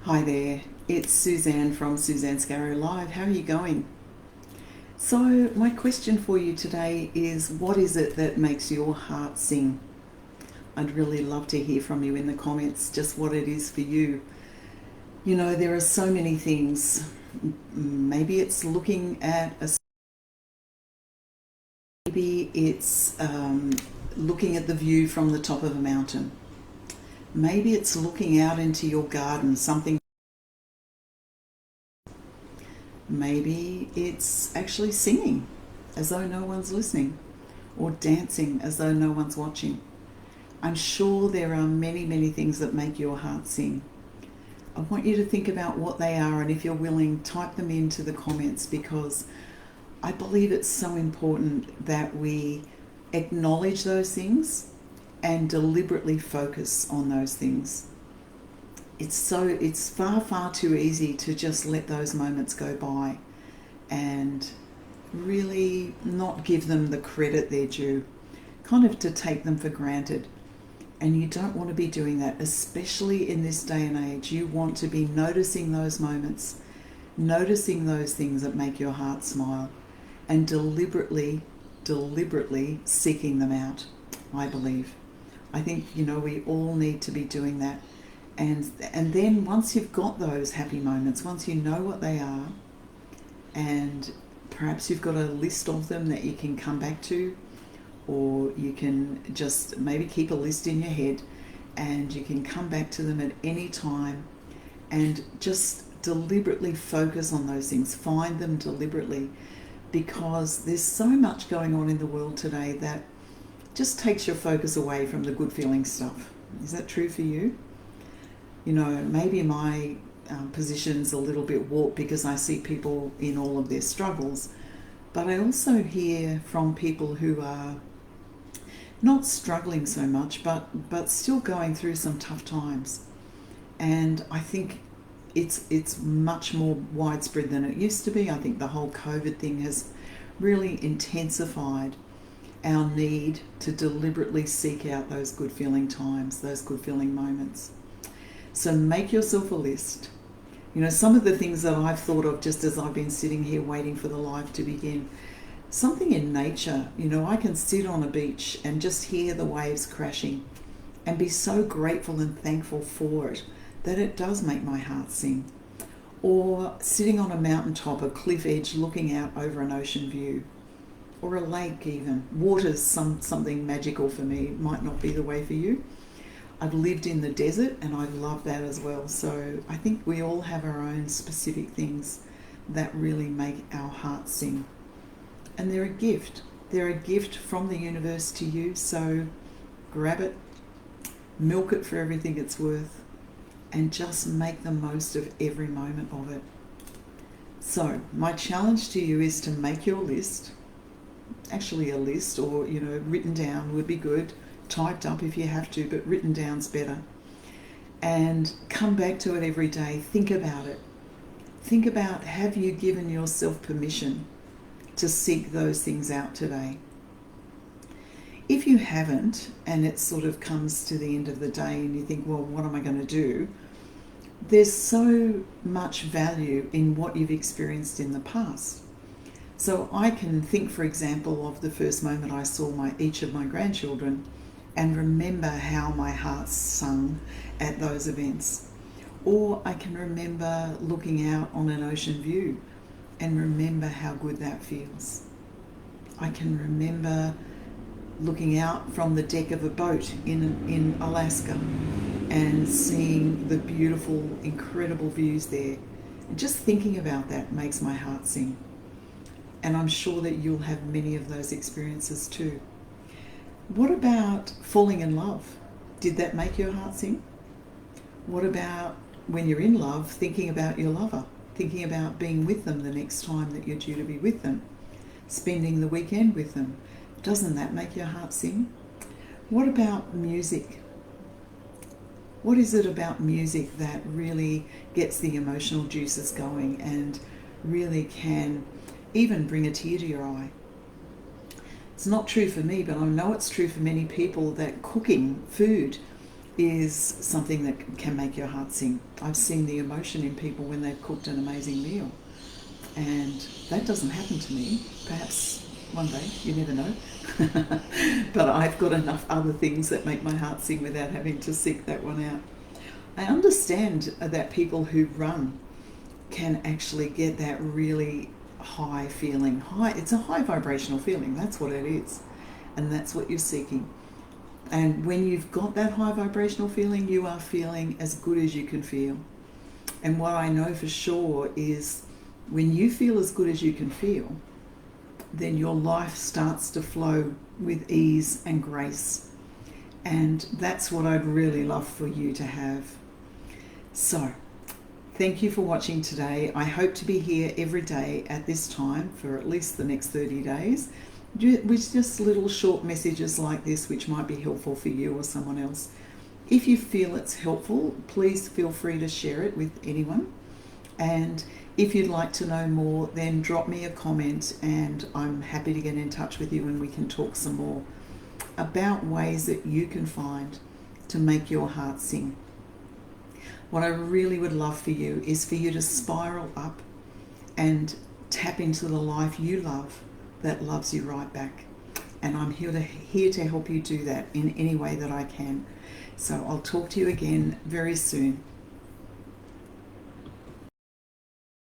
Hi there, it's Suzanne from Suzanne Scarrow Live. How are you going? So, my question for you today is what is it that makes your heart sing? I'd really love to hear from you in the comments just what it is for you. You know, there are so many things. Maybe it's looking at a maybe it's looking at the view from the top of a mountain. Maybe it's looking out into your garden, something. Maybe it's actually singing as though no one's listening, or dancing as though no one's watching. I'm sure there are many, many things that make your heart sing. I want you to think about what they are, and if you're willing, type them into the comments, because I believe it's so important that we acknowledge those things and deliberately focus on those things. It's far too easy to just let those moments go by and really not give them the credit they're due, kind of to take them for granted. And you don't want to be doing that, especially in this day and age. You want to be noticing those moments, noticing those things that make your heart smile, and deliberately seeking them out, I believe. I think, we all need to be doing that. And then once you've got those happy moments, once you know what they are, and perhaps you've got a list of them that you can come back to, or you can just maybe keep a list in your head and you can come back to them at any time and just deliberately focus on those things. Find them deliberately, because there's so much going on in the world today that just takes your focus away from the good feeling stuff. Is that true for you? Maybe my position's a little bit warped because I see people in all of their struggles, but I also hear from people who are not struggling so much, but still going through some tough times. And I think it's much more widespread than it used to be. I think the whole COVID thing has really intensified our need to deliberately seek out those good feeling times, those good feeling moments. So make yourself a list. Some of the things that I've thought of just as I've been sitting here waiting for the live to begin. Something in nature, I can sit on a beach and just hear the waves crashing and be so grateful and thankful for it that it does make my heart sing. Or sitting on a mountaintop, a cliff edge, looking out over an ocean view, or a lake even. Water's something magical for me. It might not be the way for you. I've lived in the desert and I love that as well. So I think we all have our own specific things that really make our hearts sing. And they're a gift. They're a gift from the universe to you. So grab it, milk it for everything it's worth, and just make the most of every moment of it. So my challenge to you is to make your list. Actually a list, or written down would be good. Typed up if you have to, but written down's better. And come back to it every day. Think about it. Think about, have you given yourself permission to seek those things out today? If you haven't, and it sort of comes to the end of the day and you think, well, what am I going to do? There's so much value in what you've experienced in the past. So I can think, for example, of the first moment I saw each of my grandchildren and remember how my heart sung at those events. Or I can remember looking out on an ocean view and remember how good that feels. I can remember looking out from the deck of a boat in Alaska and seeing the beautiful, incredible views there. And just thinking about that makes my heart sing. And I'm sure that you'll have many of those experiences too. What about falling in love? Did that make your heart sing? What about when you're in love, thinking about your lover, thinking about being with them the next time that you're due to be with them, spending the weekend with them? Doesn't that make your heart sing? What about music? What is it about music that really gets the emotional juices going and really can even bring a tear to your eye? It's not true for me, but I know it's true for many people that cooking food is something that can make your heart sing. I've seen the emotion in people when they've cooked an amazing meal, and that doesn't happen to me. Perhaps one day, you never know. But I've got enough other things that make my heart sing without having to seek that one out. I understand that people who run can actually get that really high feeling. It's a high vibrational feeling, that's what it is. And that's what you're seeking. And when you've got that high vibrational feeling, you are feeling as good as you can feel. And what I know for sure is when you feel as good as you can feel, then your life starts to flow with ease and grace. And that's what I'd really love for you to have. So, thank you for watching today. I hope to be here every day at this time for at least the next 30 days with just little short messages like this which might be helpful for you or someone else. If you feel it's helpful, please feel free to share it with anyone. And if you'd like to know more, then drop me a comment and I'm happy to get in touch with you and we can talk some more about ways that you can find to make your heart sing. What I really would love for you is for you to spiral up and tap into the life you love that loves you right back. And I'm here to help you do that in any way that I can. So I'll talk to you again very soon.